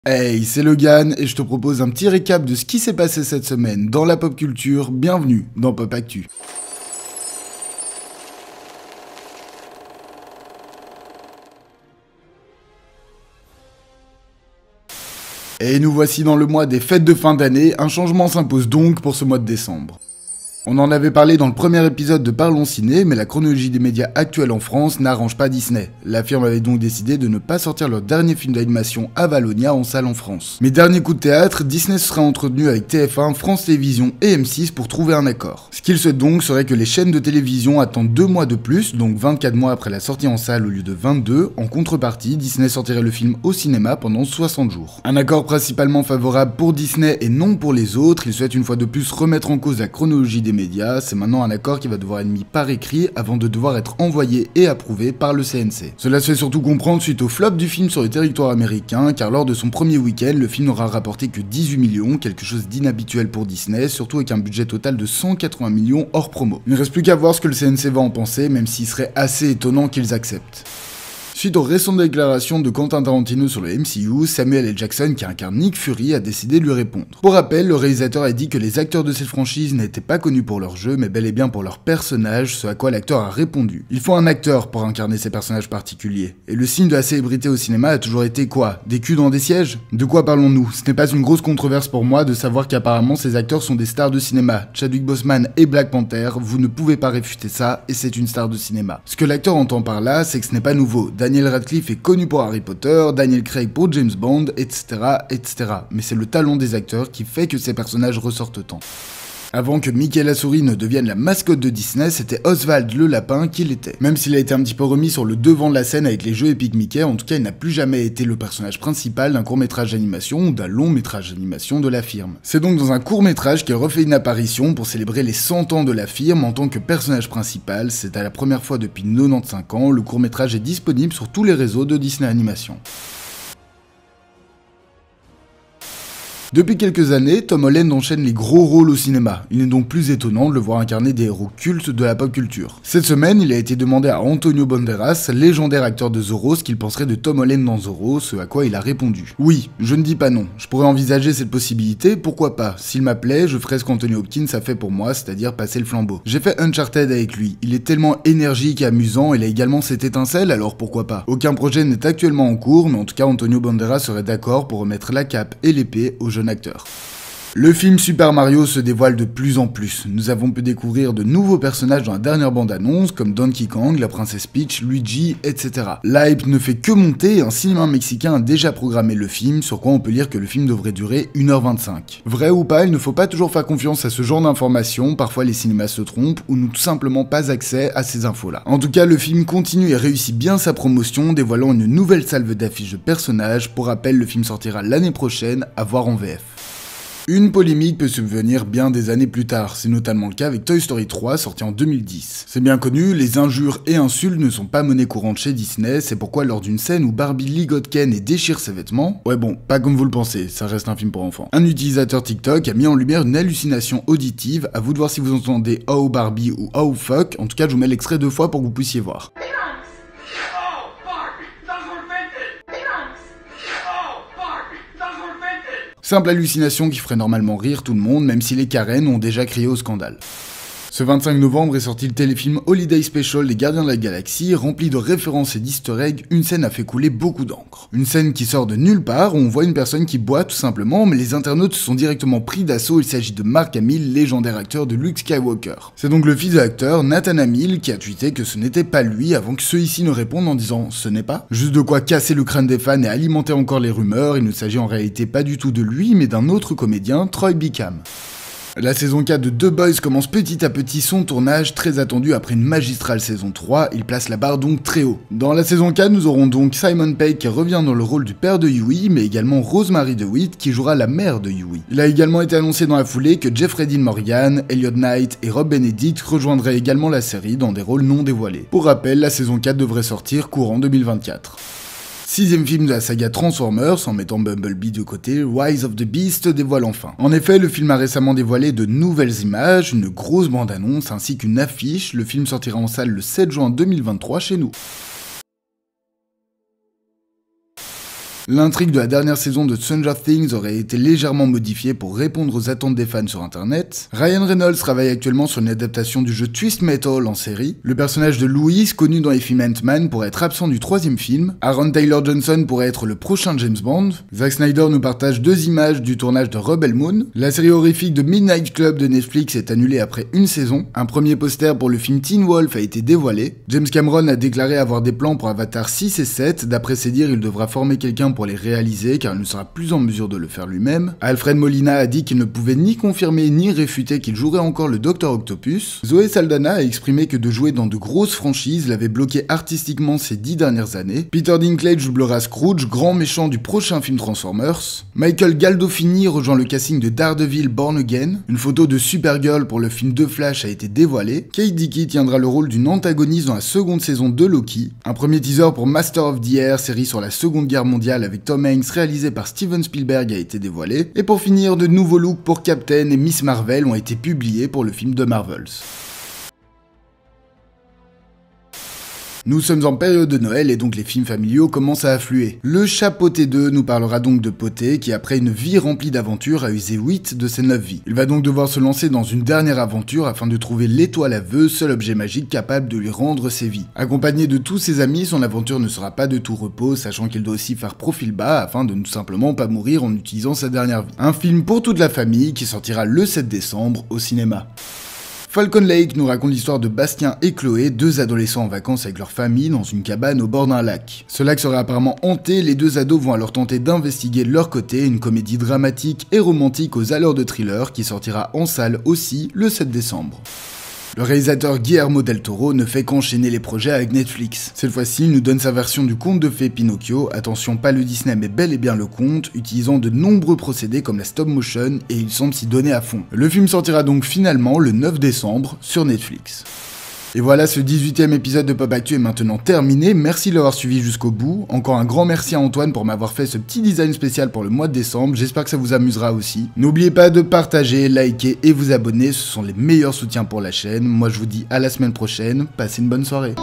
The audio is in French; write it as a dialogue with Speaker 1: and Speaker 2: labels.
Speaker 1: Hey, c'est Logan et je te propose un petit récap de ce qui s'est passé cette semaine dans la pop culture. Bienvenue dans Pop Actu. Et nous voici dans le mois des fêtes de fin d'année, un changement s'impose donc pour ce mois de décembre. On en avait parlé dans le premier épisode de Parlons Ciné, mais la chronologie des médias actuels en France n'arrange pas Disney. La firme avait donc décidé de ne pas sortir leur dernier film d'animation Avalonia en salle en France. Mais dernier coup de théâtre, Disney se sera entretenu avec TF1, France Télévisions et M6 pour trouver un accord. Ce qu'il souhaite donc serait que les chaînes de télévision attendent 2 mois de plus, donc 24 mois après la sortie en salle au lieu de 22. En contrepartie, Disney sortirait le film au cinéma pendant 60 jours. Un accord principalement favorable pour Disney et non pour les autres, il souhaite une fois de plus remettre en cause la chronologie des médias, c'est maintenant un accord qui va devoir être mis par écrit avant de devoir être envoyé et approuvé par le CNC. Cela se fait surtout comprendre suite au flop du film sur le territoire américain, car lors de son premier week-end, le film n'aura rapporté que 18 millions, quelque chose d'inhabituel pour Disney, surtout avec un budget total de 180 millions hors promo. Il ne reste plus qu'à voir ce que le CNC va en penser, même s'il serait assez étonnant qu'ils acceptent. Suite aux récentes déclarations de Quentin Tarantino sur le MCU, Samuel L. Jackson, qui incarne Nick Fury, a décidé de lui répondre. Pour rappel, le réalisateur a dit que les acteurs de cette franchise n'étaient pas connus pour leur jeu, mais bel et bien pour leur personnage, ce à quoi l'acteur a répondu. Il faut un acteur pour incarner ces personnages particuliers. Et le signe de la célébrité au cinéma a toujours été quoi? Des culs dans des sièges? De quoi parlons-nous? Ce n'est pas une grosse controverse pour moi de savoir qu'apparemment ces acteurs sont des stars de cinéma. Chadwick Boseman et Black Panther, vous ne pouvez pas réfuter ça, et c'est une star de cinéma. Ce que l'acteur entend par là, c'est que ce n'est pas nouveau. Daniel Radcliffe est connu pour Harry Potter, Daniel Craig pour James Bond, etc., etc. Mais c'est le talent des acteurs qui fait que ces personnages ressortent tant. Avant que Mickey la souris ne devienne la mascotte de Disney, c'était Oswald le lapin qui l'était. Même s'il a été un petit peu remis sur le devant de la scène avec les jeux épiques Mickey, en tout cas il n'a plus jamais été le personnage principal d'un court-métrage d'animation ou d'un long-métrage d'animation de la firme. C'est donc dans un court-métrage qu'il refait une apparition pour célébrer les 100 ans de la firme en tant que personnage principal. C'est à la première fois depuis 95 ans, le court-métrage est disponible sur tous les réseaux de Disney Animation. Depuis quelques années, Tom Holland enchaîne les gros rôles au cinéma. Il n'est donc plus étonnant de le voir incarner des héros cultes de la pop culture. Cette semaine, il a été demandé à Antonio Banderas, légendaire acteur de Zorro, ce qu'il penserait de Tom Holland dans Zorro, ce à quoi il a répondu. Oui, je ne dis pas non. Je pourrais envisager cette possibilité, pourquoi pas. S'il m'appelait, je ferais ce qu'Anthony Hopkins a fait pour moi, c'est-à-dire passer le flambeau. J'ai fait Uncharted avec lui. Il est tellement énergique et amusant, il a également cette étincelle, alors pourquoi pas. Aucun projet n'est actuellement en cours, mais en tout cas Antonio Banderas serait d'accord pour remettre la cape et l'épée au jeune acteur. Le film Super Mario se dévoile de plus en plus. Nous avons pu découvrir de nouveaux personnages dans la dernière bande-annonce, comme Donkey Kong, la princesse Peach, Luigi, etc. L'hype ne fait que monter et un cinéma mexicain a déjà programmé le film, sur quoi on peut lire que le film devrait durer 1h25. Vrai ou pas, il ne faut pas toujours faire confiance à ce genre d'informations, parfois les cinémas se trompent ou n'ont tout simplement pas accès à ces infos-là. En tout cas, le film continue et réussit bien sa promotion, dévoilant une nouvelle salve d'affiches de personnages. Pour rappel, le film sortira l'année prochaine, à voir en VF. Une polémique peut subvenir bien des années plus tard, c'est notamment le cas avec Toy Story 3 sorti en 2010. C'est bien connu, les injures et insultes ne sont pas monnaie courante chez Disney, c'est pourquoi lors d'une scène où Barbie ligote Ken et déchire ses vêtements, ouais bon, pas comme vous le pensez, ça reste un film pour enfants. Un utilisateur TikTok a mis en lumière une hallucination auditive, à vous de voir si vous entendez Oh Barbie ou Oh fuck, en tout cas je vous mets l'extrait 2 fois pour que vous puissiez voir. Simple hallucination qui ferait normalement rire tout le monde, même si les Karen ont déjà crié au scandale. Ce 25 novembre est sorti le téléfilm Holiday Special des Gardiens de la Galaxie, rempli de références et d'easter eggs. Une scène a fait couler beaucoup d'encre. Une scène qui sort de nulle part, où on voit une personne qui boit tout simplement, mais les internautes se sont directement pris d'assaut. Il s'agit de Mark Hamill, légendaire acteur de Luke Skywalker. C'est donc le fils de l'acteur, Nathan Hamill, qui a tweeté que ce n'était pas lui, avant que ceux ici ne répondent en disant « ce n'est pas ». Juste de quoi casser le crâne des fans et alimenter encore les rumeurs. Il ne s'agit en réalité pas du tout de lui, mais d'un autre comédien, Troy Beacom. La saison 4 de The Boys commence petit à petit son tournage, très attendu après une magistrale saison 3, il place la barre donc très haut. Dans la saison 4, nous aurons donc Simon Pegg qui revient dans le rôle du père de Huey, mais également Rosemary DeWitt qui jouera la mère de Huey. Il a également été annoncé dans la foulée que Jeffrey Dean Morgan, Elliot Knight et Rob Benedict rejoindraient également la série dans des rôles non dévoilés. Pour rappel, la saison 4 devrait sortir courant 2024. Sixième film de la saga Transformers, en mettant Bumblebee de côté, Rise of the Beast dévoile enfin. En effet, le film a récemment dévoilé de nouvelles images, une grosse bande-annonce ainsi qu'une affiche. Le film sortira en salle le 7 juin 2023 chez nous. L'intrigue de la dernière saison de Stranger Things aurait été légèrement modifiée pour répondre aux attentes des fans sur internet. Ryan Reynolds travaille actuellement sur une adaptation du jeu Twist Metal en série. Le personnage de Louise, connu dans les films Ant-Man, pourrait être absent du 3e film. Aaron Taylor Johnson pourrait être le prochain James Bond. Zack Snyder nous partage 2 images du tournage de Rebel Moon. La série horrifique de Midnight Club de Netflix est annulée après une saison. Un premier poster pour le film Teen Wolf a été dévoilé. James Cameron a déclaré avoir des plans pour Avatar 6 et 7. D'après ses dires, il devra former quelqu'un pour les réaliser car il ne sera plus en mesure de le faire lui-même. Alfred Molina a dit qu'il ne pouvait ni confirmer ni réfuter qu'il jouerait encore le Dr Octopus. Zoé Saldana a exprimé que de jouer dans de grosses franchises l'avait bloqué artistiquement ces 10 dernières années. Peter Dinklage doublera Scrooge, grand méchant du prochain film Transformers. Michael Gandolfini rejoint le casting de Daredevil Born Again. Une photo de Supergirl pour le film de Flash a été dévoilée. Kate Dickie tiendra le rôle d'une antagoniste dans la seconde saison de Loki. Un premier teaser pour Master of the Air, série sur la Seconde Guerre mondiale avec Tom Hanks réalisé par Steven Spielberg, a été dévoilé. Et pour finir, de nouveaux looks pour Captain et Miss Marvel ont été publiés pour le film de Marvels. Nous sommes en période de Noël et donc les films familiaux commencent à affluer. Le Chat Poté 2 nous parlera donc de Poté qui, après une vie remplie d'aventures, a usé 8 de ses 9 vies. Il va donc devoir se lancer dans une dernière aventure afin de trouver l'étoile à vœux, seul objet magique capable de lui rendre ses vies. Accompagné de tous ses amis, son aventure ne sera pas de tout repos, sachant qu'il doit aussi faire profil bas afin de ne simplement pas mourir en utilisant sa dernière vie. Un film pour toute la famille qui sortira le 7 décembre au cinéma. Falcon Lake nous raconte l'histoire de Bastien et Chloé, 2 adolescents en vacances avec leur famille dans une cabane au bord d'un lac. Ce lac serait apparemment hanté, les 2 ados vont alors tenter d'investiguer de leur côté une comédie dramatique et romantique aux allures de thriller qui sortira en salle aussi le 7 décembre. Le réalisateur Guillermo del Toro ne fait qu'enchaîner les projets avec Netflix. Cette fois-ci, il nous donne sa version du conte de fées Pinocchio, attention pas le Disney mais bel et bien le conte, utilisant de nombreux procédés comme la stop motion et il semble s'y donner à fond. Le film sortira donc finalement le 9 décembre sur Netflix. Et voilà, ce 18e épisode de Pop Actu est maintenant terminé, merci de l'avoir suivi jusqu'au bout. Encore un grand merci à Antoine pour m'avoir fait ce petit design spécial pour le mois de décembre, j'espère que ça vous amusera aussi. N'oubliez pas de partager, liker et vous abonner, ce sont les meilleurs soutiens pour la chaîne. Moi je vous dis à la semaine prochaine, passez une bonne soirée.